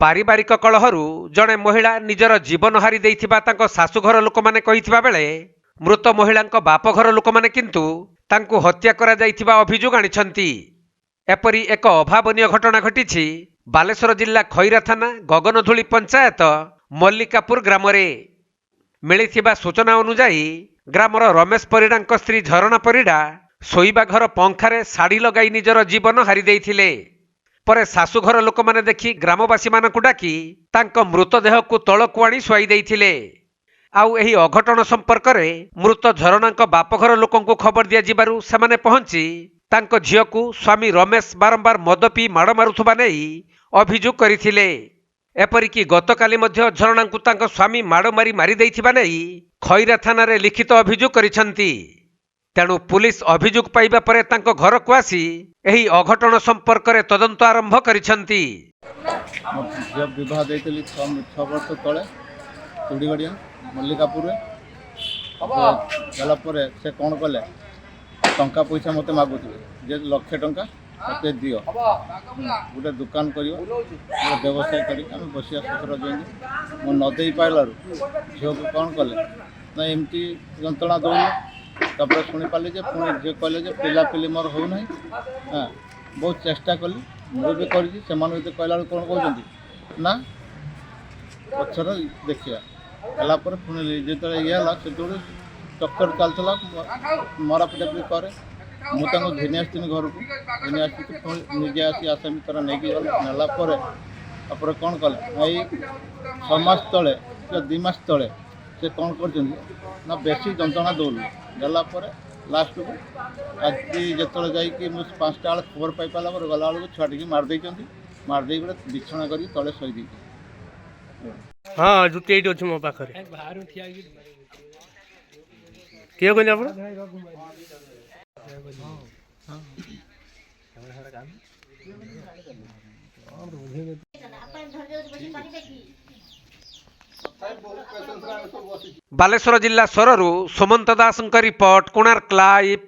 पारिवारिक कलहरु जड़े महिला निजर जीवन हारी देइथिबा तांको शाशुघर लोक माने कहिथिबा बेले मृत महिलांको बापघर लोक माने किंतु तांको हत्या करा जाइथिबा अभियोग आनिछंती। एपरी एक अभावनीय घटना घटिछि बालेश्वर जिल्ला खैरा थाना गगनधूली पंचायत मल्लिकापुर ग्राम रे। मिलिथिबा सूचना अनुसार ग्रामर रमेश परिडांको स्त्री झरणा परिडा शोइबा घर पंखारे साड़ी लगाई निजर जीवन हारी देइथिले। परे शाशुघर लोक माने देखि ग्रामवासी मानकु डाकी तांको मृतदेह को तळकु आनी सुआई देइथिले। आउ एही अघटन संपर्क रे मृत झरणांको बापघर लोकंकु खबर दिया जिबारु सेमाने पहुंची तांको झियकु स्वामी रमेश बारंबार मद पी माड़ मारुथुबा नेई अभियोग करिथिले। एपरिकी गतकाली मध्य झरणांकु तांको स्वामी माड़ मारी मारी देइथिबा नेई खैरा थाना रे लिखित अभियोग करिसंती। तेणु पुलिस अभियोग पाइबा परे तांको घर को आसी एही अघटन संपर्क रे तदंत आरंभ करिसंती। जब विवाह देइतली 6 वर्ष तळे चुड़ीगड़िया मल्लिकापुर गला परे से कौन कले टंका पैसा मत मागुथे जे लक्षे टंका मत दियो गोटे दुकान कर व्यवसाय कर बसिया ससुर दिखती न दे पाइलू झील को कौन कले ना एमती जंत्रणा दौले तापर शुणी पाली पुणी झील कहले पिला पिली मोर हो ना। हाँ बहुत चेष्टा कली मुझे कर कहला कौन कहते ना पचर देखिया कलापर पुणी जो ये से चक्कर चलता मरा पिटापिटी करे मुझे घिनी आसती घर को घिनी आसी निजे आसी आसामी तरह नहीं नेला कौन कले यही 6 मास तले 2 मास तले से कौन कर बेसी जंत्रणा दौले गलापर लास्ट को आज जो जा 5टा बेले खबर पाई पाला गला बेलू छुआटी मारदे मारदे गोटे बिछना कर तले शोई। हाँ जुटी ये अच्छे मो पाखे किए कहले आप बालेश्वर जिला सोररू सुमंत दास रिपोर्ट कोणार्क लाइव।